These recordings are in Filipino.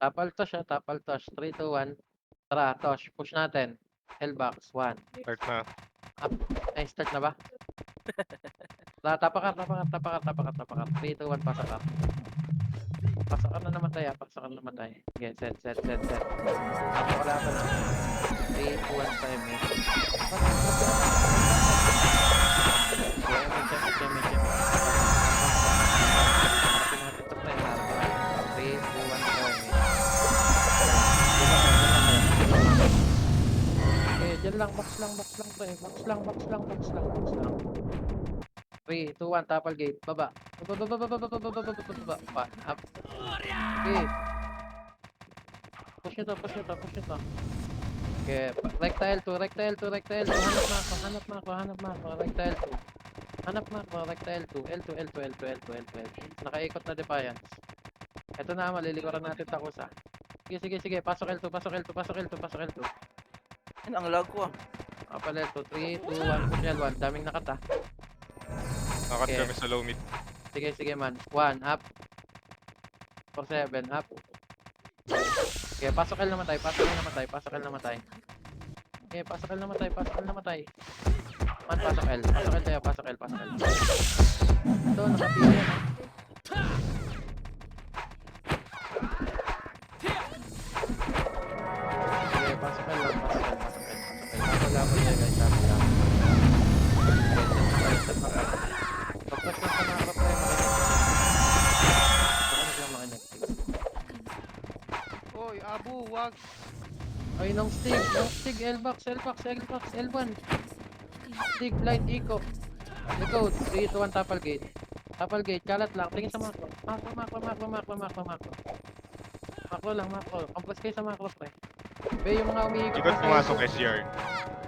Tapal tosh siya, tapal tosh. 3, 2, 1. Tara, tosh. Push natin. L-box, 1. Start na. Up. Ay, start na ba? Tapakar, tapakar, tapakar, tapakar, tapakar. 3, 2, 1, pasakar. Pasakar na namatay, pasakar na namatay. Okay, set. Ako kalaban na. 3, 2, 1, sa MA. Okay, harapin natin to, pre. Harapin natin. 3, 2, 1, sa MA. Okay, dyan lang, box lang, pre. Box lang. 3, 2, 1, tapal gate. Baba. Baba. Up. Okay. Push nyo to. Okay, rectile 2. Hanap mako. Rectile 2. Hanap mako, rectile 2. L2. Nakaikot na defiance. Ito na, malilikuran natin takusa. Sige. Pasok L2. Yan, ang lag ko ah. Kapal L2. 3, 2, 1. Push L1. Daming nakata. Nakat Okay. kami sa low mid. Sige man. 1, up. 4, 7, up. Okay, pasok L namatay. Okay, pasok L namatay. Man, pasok L tayo. Ito, nakapila yan. Okay, pasok L lang. Laban niya, guys. Pagpas lang sa mga kapre, makinig. Oy, Abu, wag. Ay, nung stig, L-box, L1. Stig, light, eco. Likod, 3, 2, 1, tapal gate, kalat lang, tingin sa macro. Macro lang. Complex kayo sa macro, pre. Be, yung mga umiikot. Ikot pumasok SCR.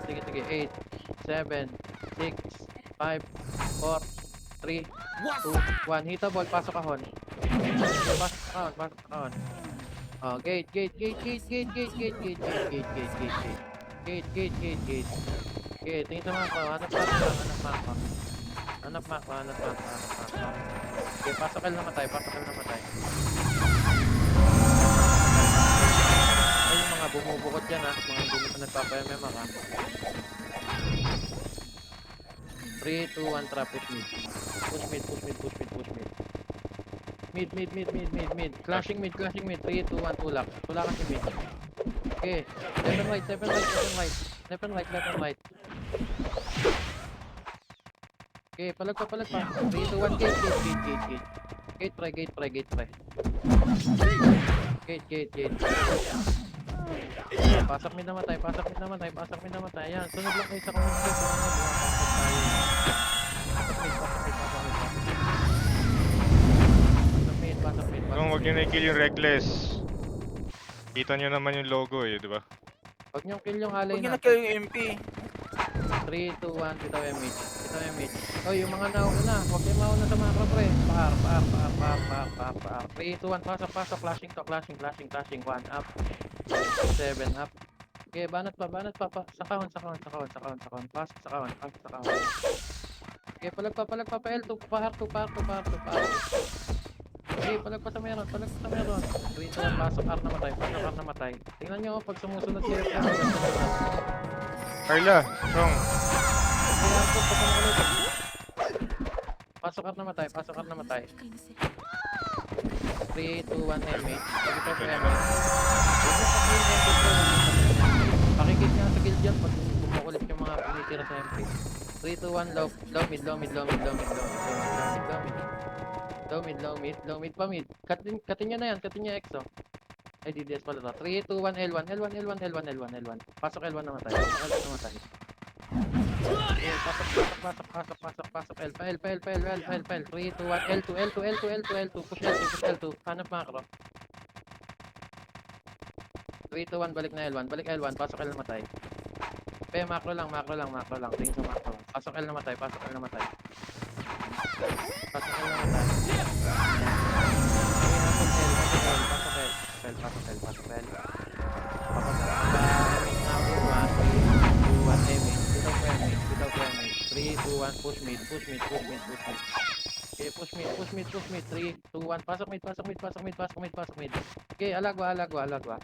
Sige, 8, 7, 6, 5, 4, 3, 2, 1. Hita ball, pasok ahon. Pasok ahon. Oh, gate. Okay, tingin sa macro. Hanap macro. Okay, pasok L namatay. Ay, yung mga bumubukod dyan ha. Mga hindi naman nagpapa-MMA ka. 3, 2, 1, trap, push mid. Mid. Clashing mid. 3, 2, 1, tulak. Tulakan si mid. Okay. Left and right. Okay, palag pa. 3, 2, 1, gate. Gate pre. Gate. Pasok mid namatay. Ayan, sunod lang kayo sa comment section. Pasok mid. Kung huwag nyo na-kill yung reckless. Kita nyo naman yung logo di ba? Huwag niyong kill yung alay Huwag nyo na. na-kill yung MP. 3, 2, 1, bitaw MH. Oy, yung mga nauna, huwag kayong mauna sa macro pre. Paar. 3, 2, 1, pasok. Flashing. 1, up. 7, up. Okay, banat pa. Sa kahon. Pasok sa kahon. Okay, palag pa. L2, pahar 2. Okay, palag pa sa meron. 3, 2, 1, pasok R namatay. Tingnan nyo, pag sumusunod kayo. Carla, strong. Pasok R namatay. 3, 2, 1, MH. Pag-ito sa MH. Pakikit nga sa guild dyan pag bumukulit yung mga pumitira sa MP. 3, 2, 1, low mid pa mid. Katin nyo na yan, EXO. Ay, DDS pala to. 3, 2, 1, L1. Pasok L1 namatay. Okay, pasok L. 3, 2, 1, L2. Push L2. Hanap macro. 3, 2, 1, balik na L1. Pasok L namatay. Macro lang. Tingin sa macro. Pasok L namatay. Pasok L. Bitaw frame. 3, 2, 1, push mid. Okay, push mid, push mid, push mid. 3, 2, 1. Pasok mid, pasok mid, pasok mid, pasok mid, pasok mid. Okay, alagwa, alagwa, alagwa.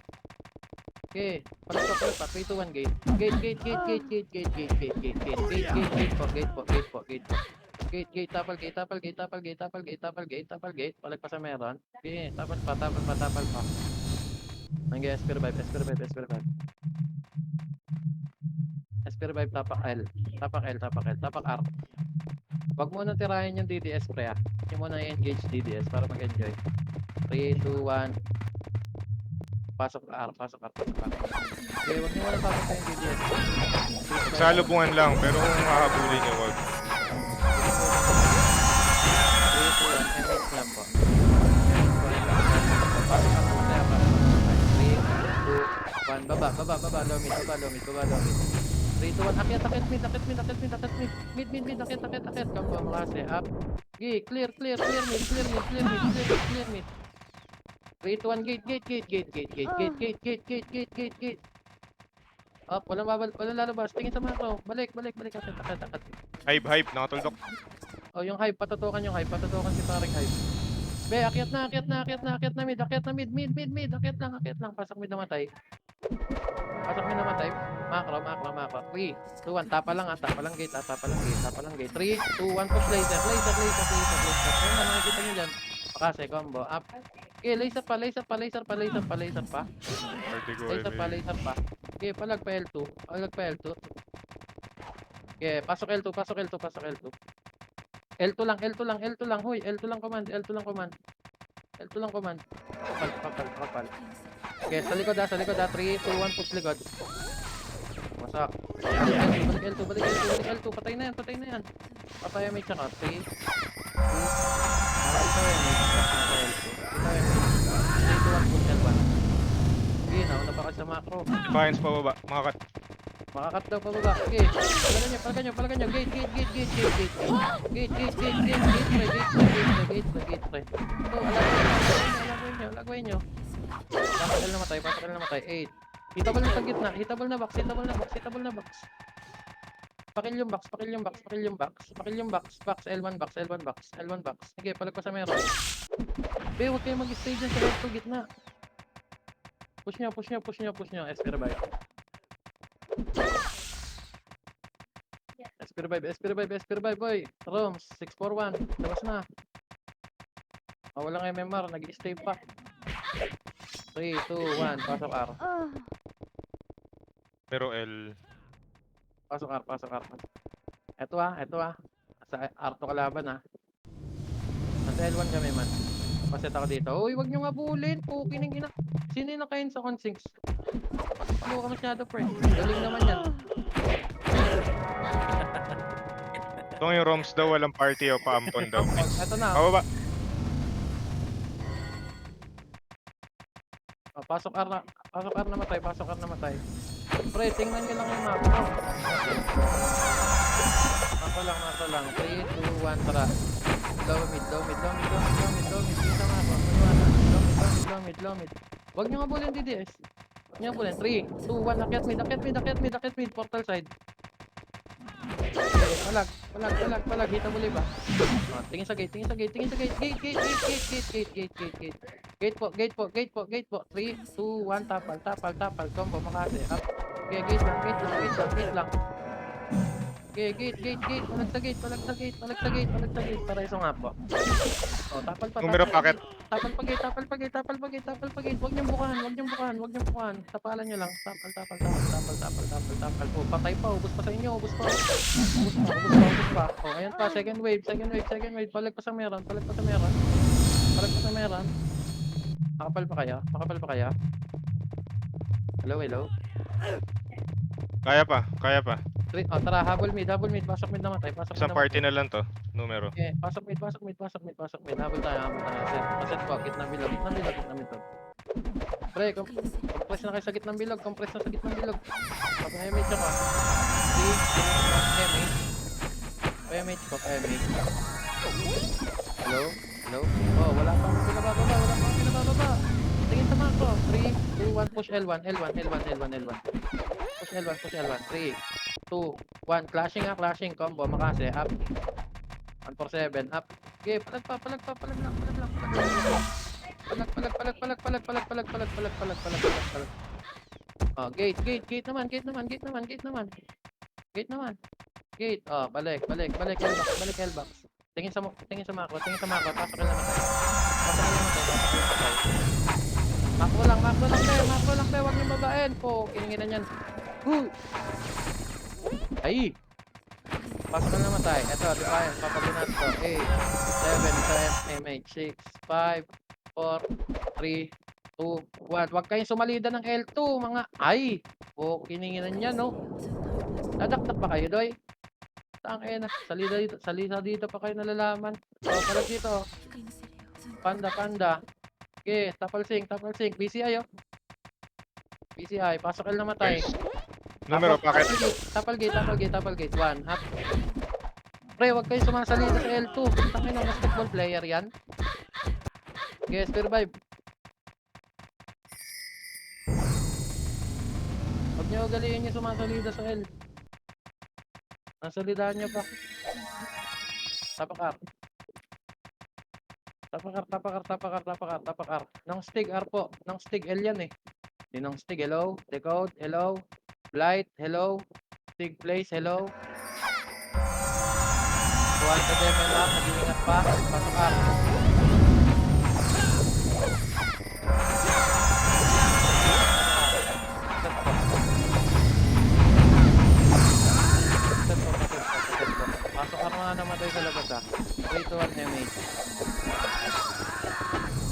Okay, palag pa, 3, 2, 1, gate. Gate, gate, gate, gate, gate, gate, gate, gate, gate, gate, gate, gate, gate po, gate po, gate po, gate po. Gate, gate, tapal, gate, tapal, gate, tapal, gate, tapal, gate, tapal, gate, tapal, gate. Palag pa sa meron. Okay, tapal pa, tapal pa, tapal pa. Hanggang SP revive, SP revive, SP revive. SP revive, tapak L. Tapak L, tapak L, tapak R. Wag mo nang tirahin yung DDS pre ah. Hindi mo na i-engage DDS para mag-enjoy. 3, 2, 1. Pasok R, pasok R, pasok R. Okay, wag niyo muna papatay yung DDS. Salubungan lang, pero kung hahabulin niyo, wag. 3, 2, 1, engage lang po. Pasok R naman tayo, pasok R naman tayo. 3, 2, 1, baba, baba, baba, low mid, baba, low mid, baba, low mid. 3, 2, 1, akyat, akyat, mid, akyat, mid, akyat, mid, akyat, mid. Mid, mid, mid, akyat, akyat, akyat. Kampo, makase, up. Okay, clear, clear, clear mid, clear mid, clear mid, clear mid, clear mid. 3, 2, 1, gate, gate, gate, gate, gate, gate, gate, gate, gate, gate, gate, gate, gate. Up, walang lalabas. Tingin sa macro. Balik, balik, balik. Akyat, akyat, akyat. Hype, nakatuldok. Oh, yung hype, patutukan yung hype, patutukan si paring hype. Be, akyat na, akyat na, akyat na, akyat na mid, akyat na mid, mid, mid, mid, akyat lang, pasok mid namatay. Pasok mid namatay. Macro, macro, macro. 3, 2, 1, tapa lang, tapa lang gate, tapa lang gate, tapa lang gate. 3, 2, 1, push laser, laser, laser, laser, laser. Ayun na, nakikita nyo dyan. Pakase, combo, up. Okay, laser pa, laser pa, laser pa, laser pa, laser pa. Vertigo, Laser pa, laser pa. Okay, palag pa L2, palag pa L2. Okay, pasok L2, pasok L2, pasok L2. L2 lang, L2 lang, L2 lang, huy, L2 lang command, L2 lang command. L2 lang command. Kapal. Okay, sa likod 3, 2, 1, push likod. Wasak. Balik L2, balik L2, patay na yan. Patay may tsaka, 3, 2, ito yan, patay L2. Ito yan, 3, 2, 1, push L1. Okay, nauna pa ka sa macro. Defiance pa baba, makakat. Makakat daw pababa. Okay. Palagan nyo. Gate. Gate. So, alagawin nyo. Pasok L namatay. 8. Hitable na sa gitna. Hitable na box. Pakil yung box. Box. L1 box. Sige, palag pa sa meron. Be, huwag kayo mag-stay dyan sa left to gitna. Push nyo. SP revive. SP revive, boy. Roms, 641. Labas na. Walang MMR, nag-stay pa. 3, 2, 1, pasok R. Pero L. Pasok R. Ito ah. Sa R to kalaban ah. Nasa L1 kami man. Paset ako dito. Uy, wag nyo nga bulin. Pukining ina. Sino yung nakain sa consinks? Ano ka masyado, pre? Galing naman yan. Ito yung ROMs daw, walang party o paampon daw. Ito na. Pababa. Oh, pasok R namatay. Pre, tingnan nyo lang yung map. Mapa lang. 3, 2, 1, tara. Low mid. Kita nga ako. Low mid. Huwag nyo nga bulin DDS. Huwag nyo nga bulin. 3, 2, 1, akyat mid. Portal side. Okay, palag. Hita muli ba? Oh, tingin sa gate. Gate po. 3, 2, 1, tapal. Combo, makase. Up. Okay, gate lang. Okay, gate. Palag sa gate. Para isang nga po. Oh, tapal pa. Numero packet. Tapal pa gate. Huwag niyong bukahan. Tapalan niyo lang. Tapal. Oh, patay pa. Ubus pa sa inyo. Ubus pa. Oh, ayan pa. Second wave. Palag pa sa meron. Makapal pa kaya? Hello? Kaya pa. Oh, tara, habol mid. Pasok mid namatay. Isang party na lang to. Numero. Okay, pasok mid. Habol tayo. Paset po, gitna bilog to. Pre, compress na kayo sa gitnang bilog. Pa-MH ako. 3, 2, 1, MH po, MH. Hello? Oh, wala pang pinabababa. Tingin sa macro. 3, 2, 1, push L1. Push L1. 3, 2, 1, clashing combo, makase, up. 147 up. Okay, palag pa, palag pa, palag lang, palag lang, palag lang. Palag, palag, palag, palag, palag, palag, palag, palag, palag, palag, palag, palag, palag. Oh, gate, gate, gate naman, gate naman, gate naman, gate naman. Gate naman. Gate. Oh, balik, balik, balik, L-box, balik, L-box. Tingin sa macro, tingin sa macro, pasok na namatay. Pasok na namatay, pasok na namatay. Macro lang, be, huwag niyong babain po. Kininginan yan. Ay! Pasok na namatay. Ito, defiance, papagin natin to. 8, 7, 10, MH, 6, 5, 4, 3, 2, 1. Huwag kayong sumalida ng L2, mga ay! Po, kininginan yan, no? Dadakdak ba kayo, Doy? Tangina, salida dito pa kayo nalalaman. Oh, palag dito. Panda, panda. Okay, tapal sing. BCI, oh. BCI, pasok L namatay. Nice. Numero, packet. Tapal gate. 1, up. Pre, huwag kayo sumasalita sa L2. Tangina, basketball player yan. Okay, survive. Huwag niyo ugaliin yung sumasalida sa L. Nasalidahan niyo pa. Tapakar. Nang Stig R po. Nang Stig L yan eh. Di nang Stig, hello. Decode, hello. Blight, hello. Stig Place, hello. Buwan ka din, men up. Nag-iingat pa. Pasok R. Pasok R mga namatay sa labas ah. 3 to 1 MH.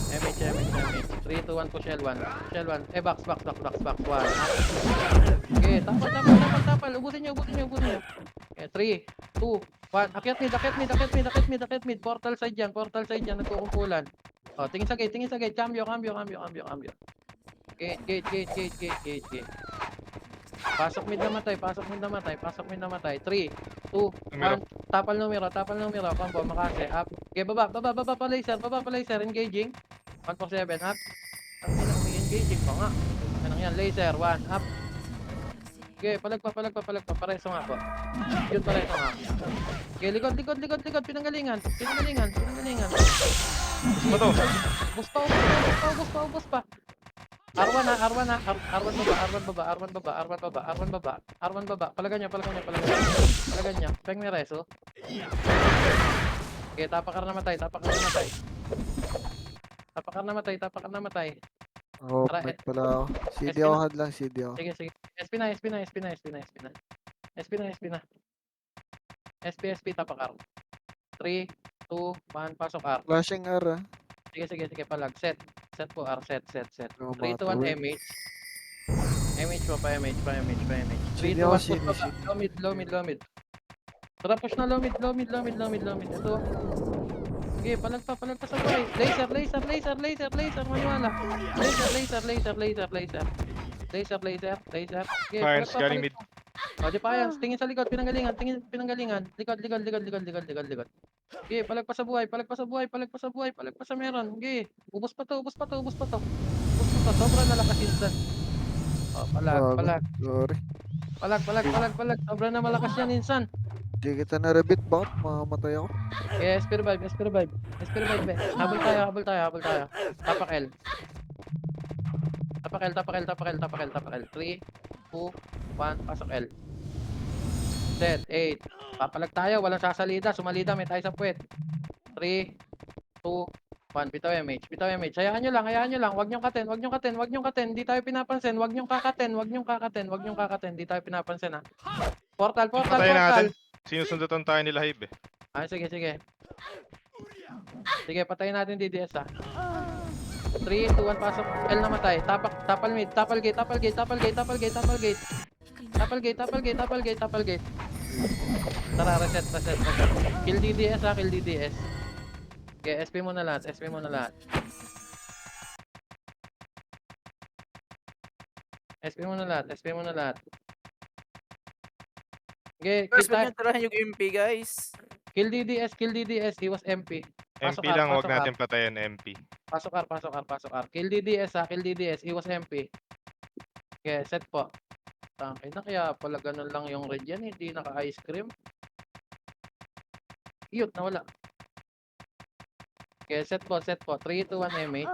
MH. 3 to 1 po Shell 1. Shell 1. Eh, box. 1. Okay, tapal. Ubusin nyo. Okay, 3, 2, 1. Akyat mid. Portal side yan. Nagkukumpulan. Oh, tingin sa gate. Cambio. Gate. Pasok mid namatay. 3, 2, 1. Tapal numero. Combo, makase. Up. Okay, baba pa laser. Engaging. 147 up. Tangina, umi-engaging pa nga. Anong yan? Laser, 1 up. Okay, palag pa. Pareso nga po. Yun pareso nga. Okay, likod. Pinanggalingan. Ba to? Ubus pa. R1 baba. Palagan niya. Peng ni Reso. Okay, tapakar namatay. Oh, Tara, mic pala ako. CD SP ako, na. hadlang CD ako. Sige. SP na. SP, tapakar. 3, 2, 1, pasok R. Flashing R ah. Sige, palag. Set po R, set. No 3 to 1 matter. MH. MH pa. 3 CD to ako, 1 push CD. baba. Low mid. Tara, push na low mid. Ito. Okay, palag pa sa buhay. Laser. Maniwala. Laser. Okay, Science, galing mid. Oh, defiance. Tingin sa likod. Pinanggalingan. Likod. Okay, palag pa sa buhay. Palag pa sa meron. Okay. Ubos pa to. Sobra na lakas instant. Oh, Gago. palag. Sorry. Palag. Sobra na malakas yan insan. Di kita na-rebit. Bakit? Mamamatay ako. Okay, SP revive, be. Habol tayo. Tapak L. 3, 2, 1, pasok L. Set, 8. Papalag tayo, walang sasalida. Sumalida, may tayo sa puwet. 3, 2, 1. Bitaw MH. Hayaan nyo lang. Huwag nyong katen. Hindi tayo pinapansin. Huwag nyong kakaten. Hindi tayo pinapansin ha. Portal. Patayin natin. Sinusundutan tayo nila Hive eh. Ah, sige. Sige, patayin natin DDS ha. 3, 2, 1, pasok. L namatay. Tapal mid. Tapal gate. Tara, reset. Kill DDS ha, Okay, SP mo na lahat. SP mo na lahat. Okay, Guys, wag niyo tirahan yung MP, guys. kill DDS, iwas MP. Pasok MP R, lang, huwag pasok R. natin patayin MP. Pasok R. Kill DDS, iwas MP. Okay, set po. Tangay na, kaya pala ganun lang yung red yan, hindi naka-ice cream. Iyot, nawala. Okay, set po. 3, 2, 1, MH.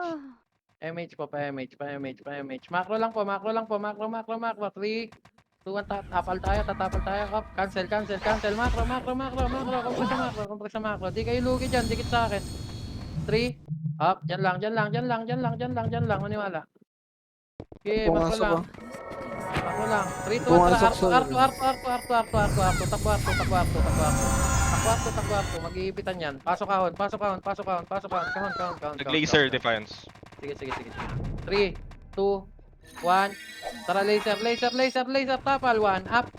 MH po, pa-MH. Macro lang po. 3, 2, 1, tatapal tayo. Up. Cancel. Macro. Compress sa macro. Di kayo lugi dyan, dikit sa akin. 3, up. Dyan lang. Maniwala. Okay, macro lang. Pumasok ako. Macro lang. 3, 2, 1, Pumasok sa Arto. Takbo, Arto. Mag-iipitan yan. Pasok kahon. Kahon. Nag-laser defense. Sige. 3, 2, 1. Tara, laser. Tapal. 1, up.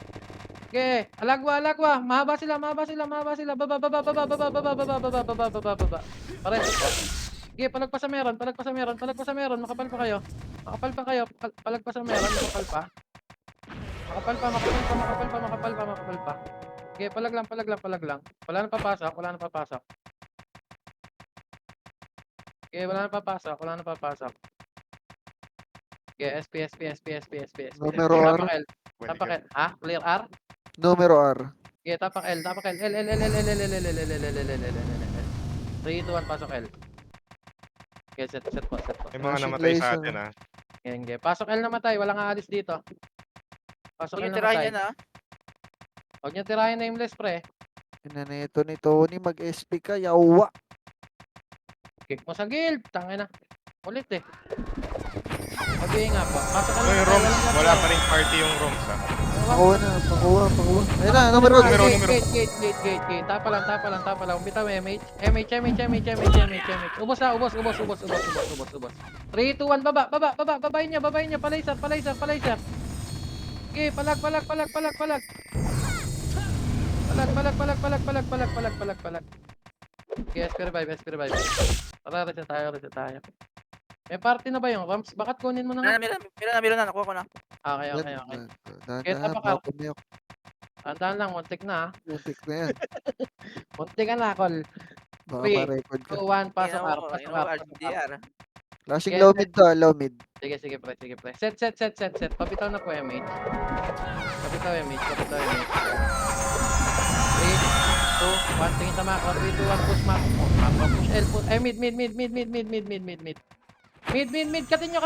Okay. Alagwa. Mahaba sila. Baba. Pare. Okay, palagpas sa meron. Makapal pa kayo. Palagpas sa meron. Makapal pa. Okay, palag lang. Wala na papasok. Okay, wala na papasok. Okay, SP. Numero R. Tapak L. Ha? Clear R? Numero R. Okay, tapak L. L. 3, 2, 1, pasok L. Okay, set po. May mga Flashing namatay sa laser. atin ah. Okay. Pasok L namatay, walang aalis dito. Pasok Huwag L yung tirahin namatay. yan, ha? Huwag niyo tirahin nameless, pre. Inaneto ni Tony, mag-SP ka, yawa. Kick mo sa guild. Tangina. Ulit eh. Sabihin nga po. Pasok L So yung namatay, rooms, walang wala namatay. pa rin party yung rooms ah. Pakuha na. Ayun na, numero R. Numero. Gate. Tapa lang. Bitaw MH. Ubos na. 3, 2, 1, baba. Babayin niya. Palaser. Okay, palag. Palag. Okay, SP revive. Tara, reset tayo. May party na ba yung Rams? Bakit kunin mo na nga? Meron na, nakuha ko na. Okay. Dahan-dahan, Tapa ka. baka pumiyok. Tandaan lang, muntik na. Muntik na yan. Muntik na, Kol. Baka 3, ma-record ka. 2, 1, pasok R. RDR. Flashing Okay, low mid. Sige, pre. Set. Pabitaw na po, MH. Pabitaw, MH. 3, 2, 1, tingin sa macro. 3, 2, 1, push macro. Push L, push. Mid. Mid. Katinyo.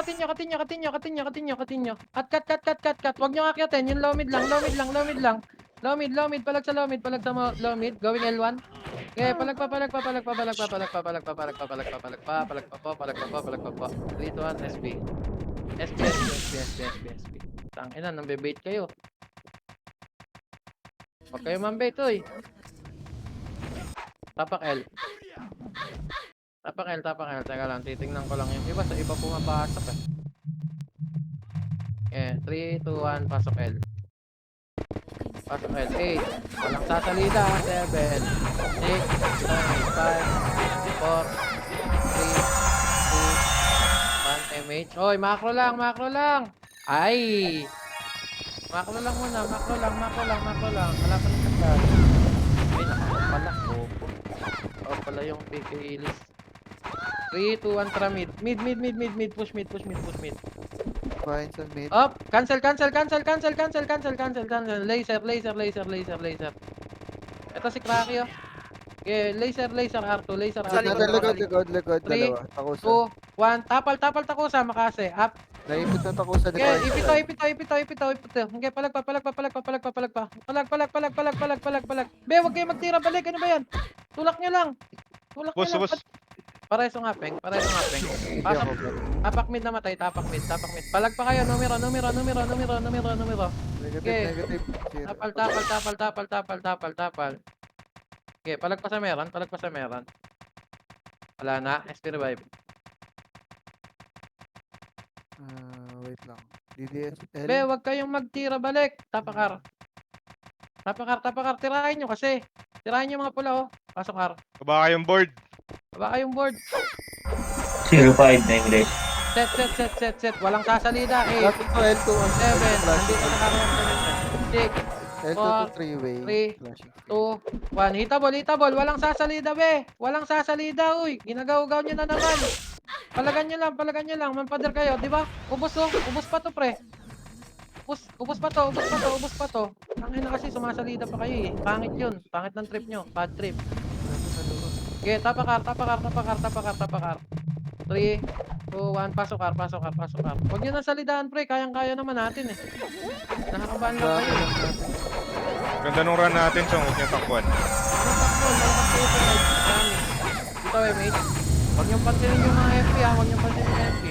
Cut. Huwag nyo akyatin. Yung low mid lang. Low mid. Palag sa low mid. Low mid. Going L1. Okay, palag pa. 3, 2, 1, SP. Tangina, nambebait kayo. Huwag kayo mambait, oy. Tapak L. Teka lang, titingnan ko lang yung iba. Sa iba pumapasok eh. Okay, 3, 2, 1, pasok L. 8. Walang sasalida. 7, 6, 5, 4, 3, 2, 1, MH. Oy, macro lang. Ay! Macro lang muna. Wala pa ng kagad. Ay, nakapala. Pala yung PK list. 3, 2, 1, tara mid. Mid. Push mid. Fine sa mid. Up! Cancel. Laser. Ito si Cracky, oh. Okay, laser, R2, laser, Sa likod, Likod. 3, Dalawa. Takusa. 2, 1, tapal takusa, makase. Up. Naipit na takusa ni Okay, Park. ipito. Okay, palag pa. Palag. Be, wag kayo magtira, balik. Ano ba yan? Tulak nyo lang. Bus. Pareso nga, peng. Pasok. Tapak mid namatay, tapak mid. Palag pa kayo, numero. Okay. Negative. Zero. Tapal. Okay, palag pa sa meron. Wala na, SP revive. Wait lang. DDSL. Be, wag kayong magtira, balik. Tapakar, tirahin nyo kasi. Tirahin nyo mga pula, oh. Pasok R. Baba kayong board. Baba kayong board. 05 na English. Set. Walang sasalida. 8, L2. 7, nandito na karoon. 6, L2 to 3-way. 3, 2, 1. Hitable. Walang sasalida, be. Uy. Ginagaw-gaw nyo na naman. Palagan nyo lang. Mampader kayo, di ba? Ubos pa to, pre. Ubos pa to. Tangin na kasi sumasalida pa kayo eh. Pangit yun. Pangit ng trip nyo. Bad trip. Okay, tapakar. 3, 2, 1, pasok kar. Huwag nyo nang salidahan, pre. Kayang-kaya naman natin eh. Nakakabahan lang Dami kayo. lang natin. Ganda nung run natin, Chong. Huwag niyo takbuhan. Anong takbo? Malakas kayo sa light. Dami. Dito, mate. Huwag niyong pansinin yung mga FP, ha. Huwag niyong pansinin yung FP.